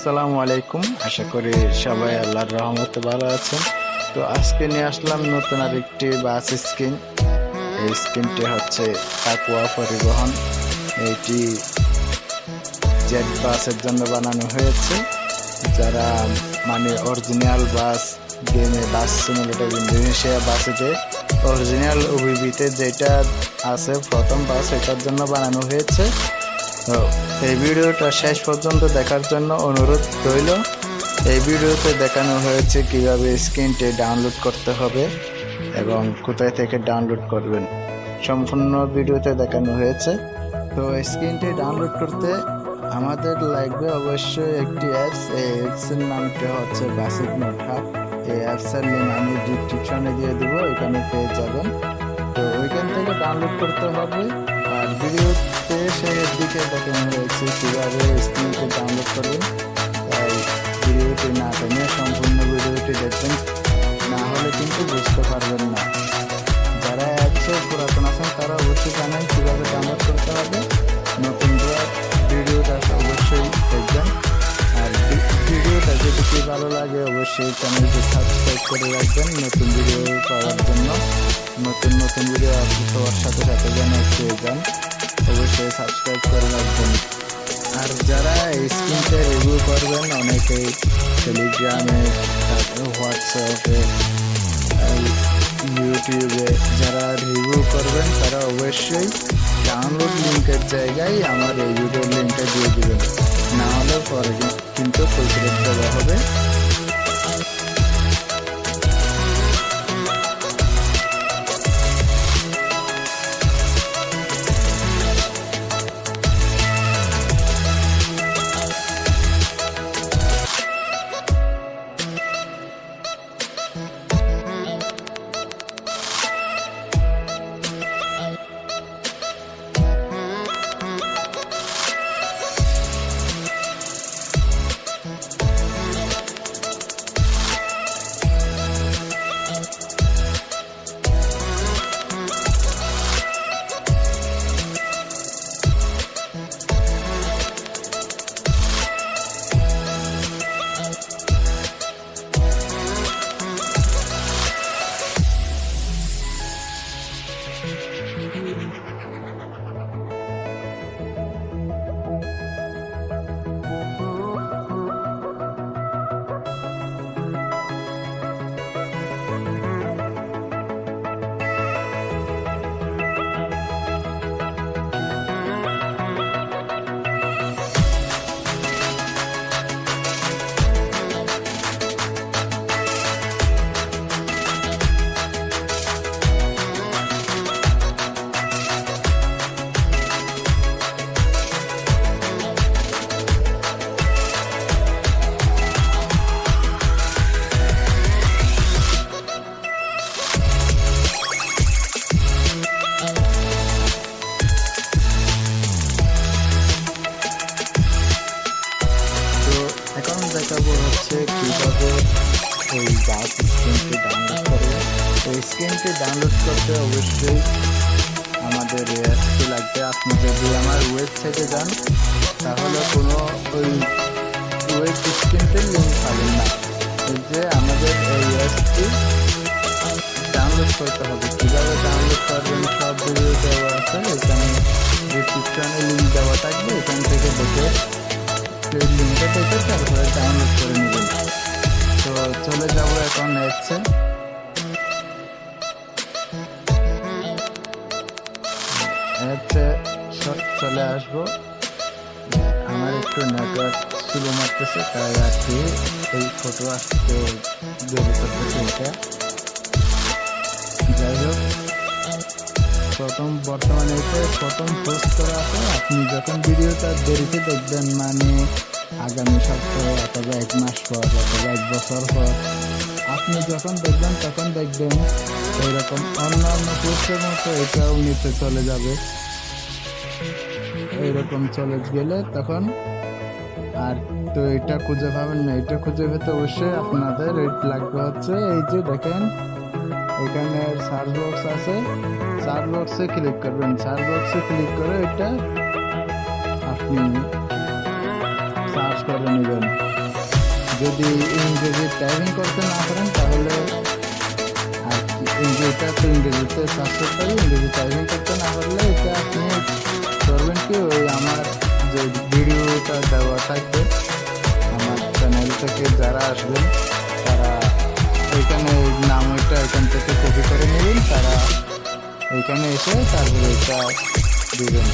আসসালামু আলাইকুম। আশা করি সবাই আল্লাহর রহমতে ভালো আছেন। তো আজকে নিয়ে আসলাম নতুন আরেকটি বাস স্কিন। এই স্কিনটি হচ্ছে তাকওয়া পরিবহন। এটি জেড বাসের জন্য বানানো হয়েছে। যারা অরিজিনাল বাস গেমে বাস সিমুলেটর ইন্দোনেশিয়া বাসেতে অরিজিনাল ওবিবিতে যেটা আছে প্রথম বাস, এটার জন্য বানানো হয়েছে। তো এই ভিডিওটা শেষ পর্যন্ত দেখার জন্য অনুরোধ রইল। এই ভিডিওতে দেখানো হয়েছে কিভাবে স্ক্রিনটি ডাউনলোড করতে হবে এবং কোথায় থেকে ডাউনলোড করবেন, সম্পূর্ণ ভিডিওতে দেখানো হয়েছে। তো স্ক্রিনটি ডাউনলোড করতে আমাদের লাগবে অবশ্যই একটি অ্যাপস। এই অ্যাপসের নামটা হচ্ছে বাসিক নোট হাব। এই অ্যাপসের লিঙ্ক আমি ডিসক্রিপশনে দিয়ে দেবো, ওইখানে পেয়ে যাবেন। তো ওইখান থেকে ডাউনলোড করতে হবে। আর ভিডিওতে শেষের দিকে দেখানো হয়েছে কীভাবে স্ক্রিনটি ডাউনলোড করবেন। তাই ভিডিওটি না টেনে সম্পূর্ণ ভিডিওটি দেখবেন, না হলে কিন্তু বুঝতে পারবেন না। যারা অ্যাপসে পুরাতন আছেন তারা অবশ্যই জানেন কীভাবে ডাউনলোড করতে হবে। নতুনরা ভিডিওটা অবশ্যই দেখবেন। আর ভিডিওটা যদি কি ভালো লাগে অবশ্যই চ্যানেলটি সাবস্ক্রাইব করে রাখবেন নতুন ভিডিও পাওয়ার জন্য। নতুন ভিডিও আপলোড হওয়ার সাথে সাথে যেন পেয়ে যান, অবশ্যই সাবস্ক্রাইব করে রাখবেন। আর যারা এই স্ক্রিনটা রিভিউ করবেন, অনেকেই টেলিগ্রামে, হোয়াটসঅ্যাপে, ইউটিউবে যারা রিভিউ করবেন তারা অবশ্যই ডাউনলোড লিঙ্কের জায়গায় আমার এই ভিডিওর লিঙ্কটা দিয়ে দেবেন, না হলে পরে কিন্তু ফেরত দেওয়া হবে। দেখাবো হচ্ছে কীভাবে এই বাস স্ক্রিনটি ডাউনলোড করবে। এই স্ক্রিনটি ডাউনলোড করতে অবশ্যই আমাদের অ্যাপসটি লাগবে। আপনি যদি আমার ওয়েবসাইটে যান তাহলে কোনো ওই ওয়েব স্ক্রিনটির লিঙ্ক পাবেন না। এই যে আমাদের এই অ্যাপসটি ডাউনলোড করতে হবে। কীভাবে ডাউনলোড করবেন সব ভিডিও দেওয়া আছে, এখানে ডিসক্রিপশনে লিঙ্ক দেওয়া থাকবে, এখান থেকে দেখে সেই লিঙ্কটা থেকে তারপরে ডাউনলোড করে নেবেন। তো চলে যাব এখন অ্যাপসে। চলে আসবো। আমার একটু নেটওয়ার্ক স্লো মারতেছে, তাই আর কি এই ফটো আসতে দেরি করতেছে। এটা যাই হোক, বর্তমানে এটা প্রথম পোস্ট করা আছে। আপনি যখন ভিডিওটা দেরিতে দেখবেন, আগামী সপ্তাহে অথবা 1 মাস পর অথবা 1 বছর পর আপনি যখন দেখবেন তখন দেখবেন এইরকম অন্যান্য পোস্টের মতো এটাও নিচে চলে যাবে। এইরকম চলে গেলে তখন আর তো এটা খুঁজে পাবেন না। এটা খুঁজে পেতে অবশ্যই আপনাদের লাগবে হচ্ছে এই যে দেখেন এখানে সার্চ বক্স আছে, সার্চ বক্সে ক্লিক করবেন। সার্চ বক্সে ক্লিক করে এটা আপনি সার্চ করে নেবেন। যদি ইংরেজি টাইপিং করতে না পারেন তাহলে আর ইংরেজিটা তো ইংরেজিতে সার্চ করতে হবে, ইংরেজি টাইপিং করতে না পারলে এটা আপনি করবেন কি ওই আমার যে ভিডিওটা দেওয়া থাকবে আমার চ্যানেল থেকে যারা আসবেন তারা ওইখানে নাম ওইটা এখান থেকে কপি করে নেবেন, তারা ওইখানে এসে তারপরে এটা দিবেন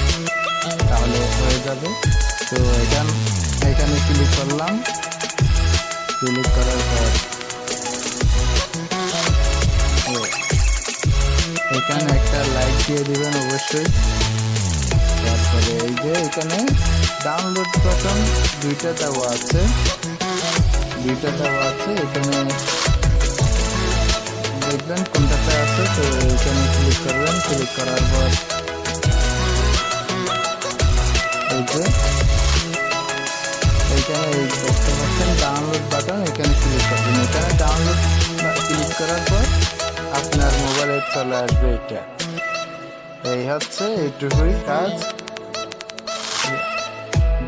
তাহলে হয়ে যাবে। তো এখানে ক্লিক করলাম, ক্লিক করার পর এখানে একটা লাইক দিয়ে দিবেন অবশ্যই। তারপরে এই যে এখানে ডাউনলোড বাটন দুইটা দেওয়া আছে, এখানে দেখবেন কোনটাতে আছে। তো এখানে ক্লিক করবেন, ক্লিক করার পর এই যে এইখানে এই দেখতে পাচ্ছেন ডাউনলোড বাটন, এখানে ক্লিক করবেন। এখানে ডাউনলোড ক্লিক করার পর আপনার মোবাইলে চলে আসবে এটা। এই হচ্ছে এইটুকুই কাজ।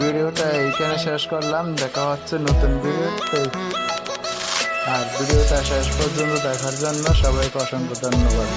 ভিডিওটা এইখানে শেষ করলাম, দেখা হচ্ছে নতুন ভিডিওতে। আর ভিডিওটা শেষ পর্যন্ত দেখার জন্য সবাইকে অসংখ্য ধন্যবাদ।